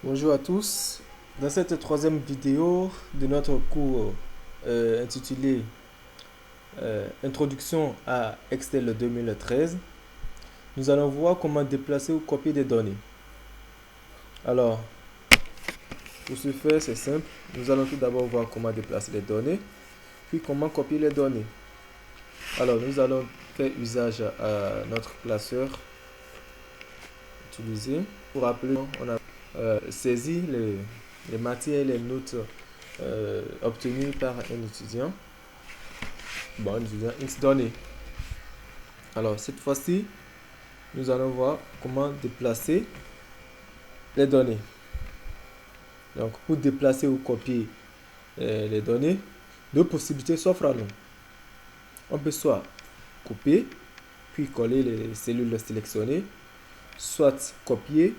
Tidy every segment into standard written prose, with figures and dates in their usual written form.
Bonjour à tous. Dans cette troisième vidéo de notre cours intitulé Introduction à Excel 2013, nous allons voir comment déplacer ou copier des données. Alors, pour ce faire, c'est simple. Nous allons tout d'abord voir comment déplacer les données, puis comment copier les données. Alors, nous allons faire usage à notre classeur utilisé. Pour rappeler, on a saisi les matières et les notes obtenues par un étudiant. Bon, un étudiant X donné. Alors, cette fois-ci, nous allons voir comment déplacer les données. Donc, pour déplacer ou copier les données, deux possibilités s'offrent à nous. On peut soit couper, puis coller les cellules sélectionnées, soit copier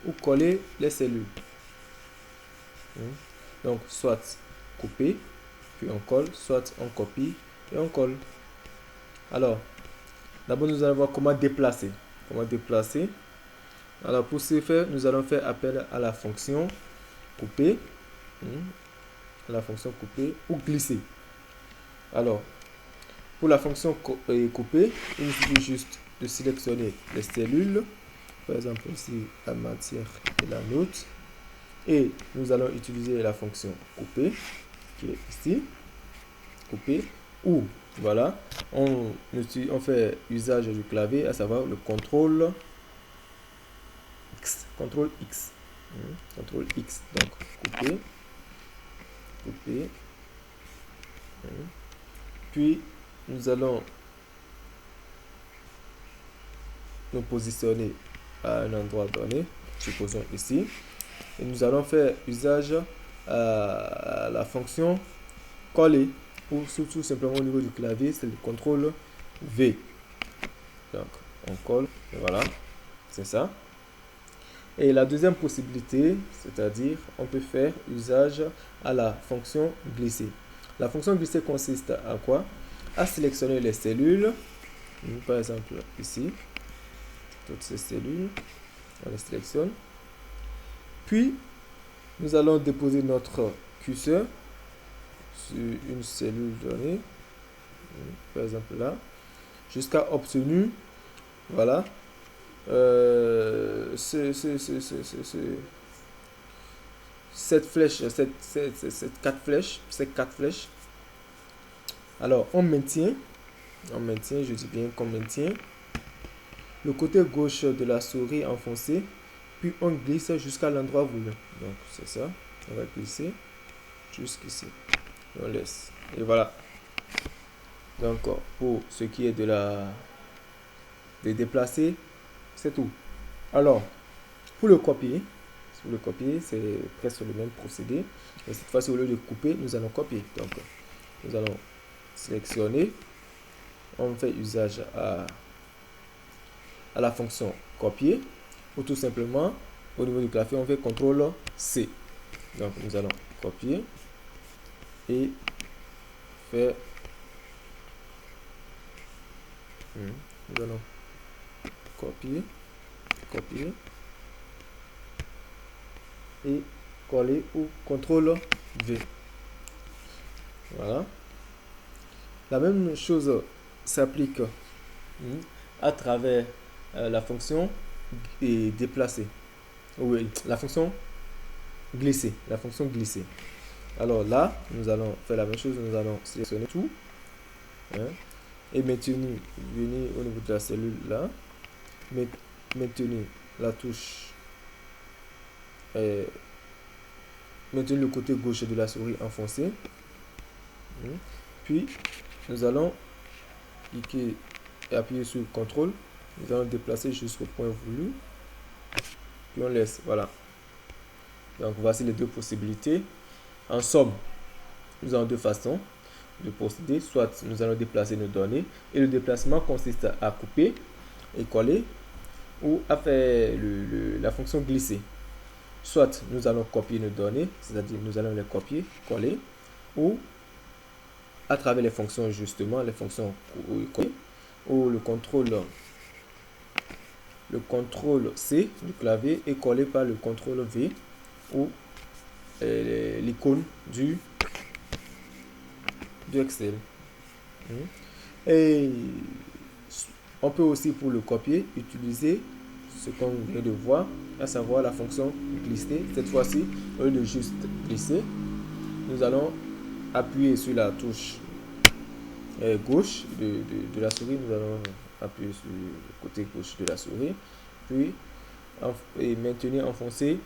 ou coller les cellules. Donc, soit couper, puis on colle, soit on copie et on colle. Alors, d'abord, nous allons voir comment déplacer. Comment déplacer. Alors, pour ce faire, nous allons faire appel à la fonction couper, ou glisser. Alors, pour la fonction couper, il suffit juste de sélectionner les cellules. Par exemple, ici, la matière et la note. Et nous allons utiliser la fonction couper, qui est ici. Couper, ou, voilà, on fait usage du clavier, à savoir le contrôle X. Contrôle X. Contrôle X. Donc, couper. Couper. Puis, nous allons nous positionner à un endroit donné, supposons ici, et nous allons faire usage à la fonction coller, ou tout simplement au niveau du clavier, c'est le contrôle V. Donc, on colle, et voilà, c'est ça. Et la deuxième possibilité, c'est-à-dire, on peut faire usage à la fonction glisser. La fonction glisser consiste à quoi? À sélectionner les cellules, par exemple ici, toutes ces cellules, on les sélectionne. Puis, nous allons déposer notre curseur sur une cellule donnée, par exemple là, jusqu'à obtenir, voilà, cette flèche, ces quatre flèches. Alors, on maintient, je dis bien qu'on maintient le côté gauche de la souris enfoncé, puis on glisse jusqu'à l'endroit voulu. Donc, c'est ça, on va glisser jusqu'ici. On laisse. Et voilà. Donc, pour ce qui est de déplacer, c'est tout. Alors, pour le copier, c'est presque le même procédé. Et cette fois-ci, au lieu de couper, nous allons copier. Donc, nous allons sélectionner. On fait usage à la fonction copier. Ou tout simplement, au niveau du clavier, on fait CTRL C. Donc, nous allons copier et faire. Nous allons copier et coller ou CTRL V. Voilà. La même chose s'applique à travers la fonction déplacer. Oui, la fonction glisser. Alors là, nous allons faire la même chose. Nous allons sélectionner tout. Et venir au niveau de la cellule là. Maintenir la touche. Maintenir le côté gauche de la souris enfoncé. Puis, nous allons cliquer et appuyer sur CTRL. Nous allons déplacer jusqu'au point voulu. Puis on laisse. Voilà. Donc, voici les deux possibilités. En somme, nous avons deux façons de procéder. Soit nous allons déplacer nos données. Et le déplacement consiste à couper et coller. Ou à faire la fonction glisser. Soit nous allons copier nos données. C'est-à-dire nous allons les copier, coller. Ou à travers les fonctions justement, les fonctions ou le contrôle le CTRL C du clavier est collé par le CTRL V ou l'icône du Excel. Et on peut aussi, pour le copier, utiliser ce qu'on vient de voir, à savoir la fonction glisser. Cette fois-ci, au lieu de juste glisser, nous allons appuyer sur la touche gauche de la souris. Nous allons appuyer sur le côté gauche de la souris, puis et maintenir enfoncé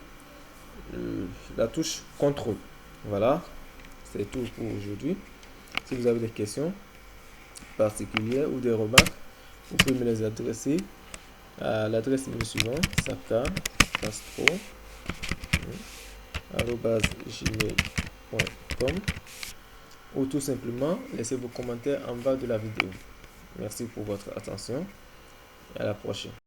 la touche CTRL. Voilà, c'est tout pour aujourd'hui. Si vous avez des questions particulières ou des remarques, vous pouvez me les adresser à l'adresse email suivante, sakacastro@gmail.com, ou tout simplement laissez vos commentaires en bas de la vidéo. Merci pour votre attention et à la prochaine.